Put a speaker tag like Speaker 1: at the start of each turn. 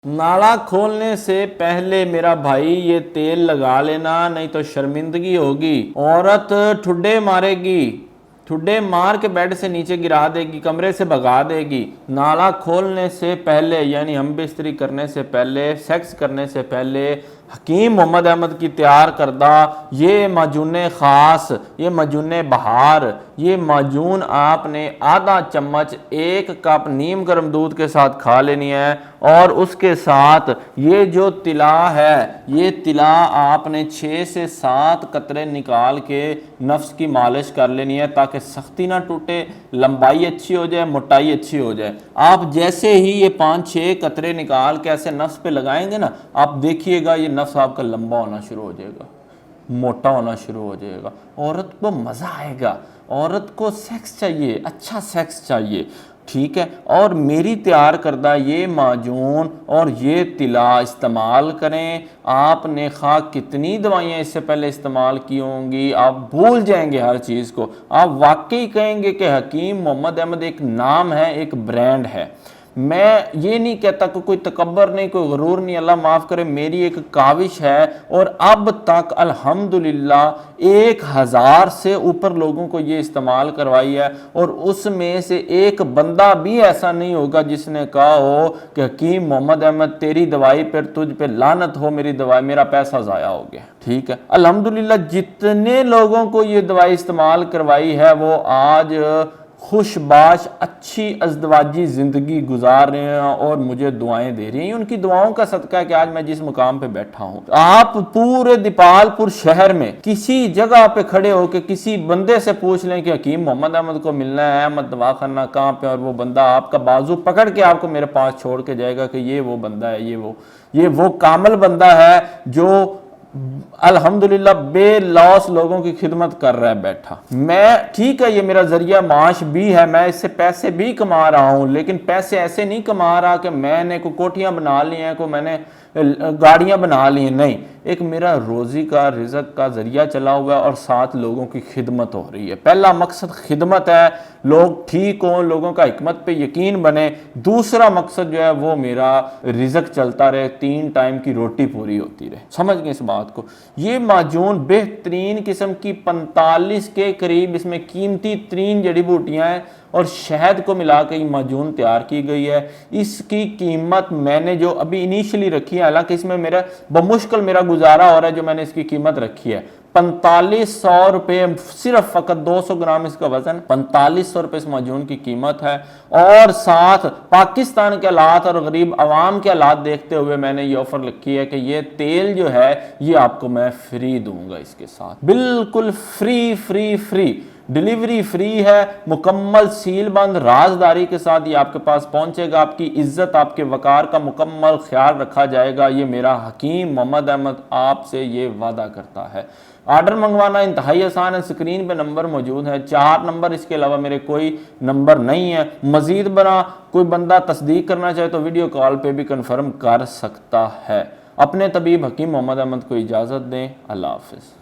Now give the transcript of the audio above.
Speaker 1: नाला खोलने से पहले मेरा भाई ये तेल लगा लेना, नहीं तो शर्मिंदगी होगी। औरत ठुड्डे मारेगी, ठुड्डे मार के बेड से नीचे गिरा देगी, कमरे से भगा देगी। नाला खोलने से पहले यानी हम बिस्तरी करने से पहले, सेक्स करने से पहले हकीम मोहम्मद अहमद की तैयार करदा ये माजून ख़ास, ये माजून बहार, ये माजून आपने आधा चम्मच 1 कप नीम गर्म दूध के साथ खा लेनी है। और उसके साथ ये जो तिला है, ये तिला आपने 6 से 7 कतरे निकाल के नफ्स की मालिश कर लेनी है, ताकि सख्ती ना टूटे, लंबाई अच्छी हो जाए, मोटाई अच्छी हो जाए। आप जैसे ही ये 5-6 कतरे निकाल के ऐसे नफ्स पे लगाएंगे ना, आप देखिएगा ये नफ्स आपका लंबा होना शुरू हो जाएगा, मोटा होना शुरू हो जाएगा। औरत को मज़ा आएगा, औरत को सेक्स चाहिए, अच्छा सेक्स चाहिए, ठीक है। और मेरी तैयार करदा ये माजून और ये तिला इस्तेमाल करें। आपने खा कितनी दवाइयाँ इससे पहले इस्तेमाल की होंगी, आप भूल जाएंगे हर चीज़ को। आप वाकई कहेंगे कि हकीम मोहम्मद अहमद एक नाम है, एक ब्रांड है। मैं ये नहीं कहता कि कोई तकब्बर नहीं, कोई गरूर नहीं, अल्लाह माफ़ करे, मेरी एक काविश है। और अब तक अल्हम्दुलिल्लाह 1000 से ऊपर लोगों को ये इस्तेमाल करवाई है, और उसमें से एक बंदा भी ऐसा नहीं होगा जिसने कहा हो कि हकीम मोहम्मद अहमद तेरी दवाई पर, तुझ पे लानत हो, मेरी दवाई, मेरा पैसा ज़ाया हो गया। ठीक है, अल्हम्दुलिल्लाह जितने लोगों को ये दवाई इस्तेमाल करवाई है वो आज खुशबाश अच्छी अज़दवाजी ज़िंदगी गुजार रहे हैं और मुझे दुआएं दे रही हैं। उनकी दुआओं का सदका है कि आज मैं जिस मुकाम पे बैठा हूँ। आप पूरे दीपालपुर शहर में किसी जगह पे खड़े होकर किसी बंदे से पूछ लें कि हकीम मोहम्मद अहमद को मिलना है, अहमद दवाखाना कहाँ पे, और वो बंदा आपका बाजू पकड़ के आपको मेरे पास छोड़ के जाएगा कि ये वो बंदा है, ये वो कामिल बंदा है जो अल्हम्दुलिल्लाह बेलौस लोगों की खिदमत कर रहा है बैठा। मैं ठीक है, ये मेरा जरिया माश भी है, मैं इससे पैसे भी कमा रहा हूँ, लेकिन पैसे ऐसे नहीं कमा रहा कि मैंने कोई कोठियाँ बना ली हैं, कोई मैंने गाड़ियाँ बना ली हैं, नहीं। एक मेरा रोज़ी का, रिज़्क़ का जरिया चला हुआ है और साथ लोगों की खिदमत हो रही है। पहला मकसद खिदमत है, लोग ठीक हों, लोगों का हिकमत पे यकीन बने। दूसरा मकसद जो है वो मेरा रिज़्क़ चलता रहे, 3 टाइम की रोटी पूरी होती रहे। समझ गए इस बात को। ये माजून बेहतरीन किस्म की 45 के करीब इसमें कीमती तरीन जड़ी बूटियाँ हैं और शहद को मिला के ये माजून तैयार की गई है। इसकी कीमत मैंने जो अभी इनिशियली रखी है, हालांकि इसमें मेरा बमुश्किल मेरा गुजारा हो रहा है, जो मैंने इसकी कीमत रखी है 4500 रुपये, सिर्फ फ़कत 200 ग्राम इसका वजन, 4500 रुपये इस माजून की कीमत है। और साथ पाकिस्तान के हालात और गरीब आवाम के हालात देखते हुए मैंने ये ऑफर रखी है कि ये तेल जो है ये आपको मैं फ्री दूंगा, इसके साथ बिल्कुल फ्री डिलीवरी फ्री है, मुकम्मल सील बंद राजदारी के साथ ये आपके पास पहुंचेगा। आपकी इज्जत, आपके वकार का मुकम्मल ख्याल रखा जाएगा। ये मेरा हकीम मोहम्मद अहमद आपसे ये वादा करता है। आर्डर मंगवाना इंतहाई आसान है, स्क्रीन पे नंबर मौजूद है, 4 नंबर, इसके अलावा मेरे कोई नंबर नहीं है। मजीद बना कोई बंदा तस्दीक करना चाहे तो वीडियो कॉल पे भी कन्फर्म कर सकता है। अपने तबीब हकीम मोहम्मद अहमद को इजाज़त दें। अल्लाह हाफ़िज़।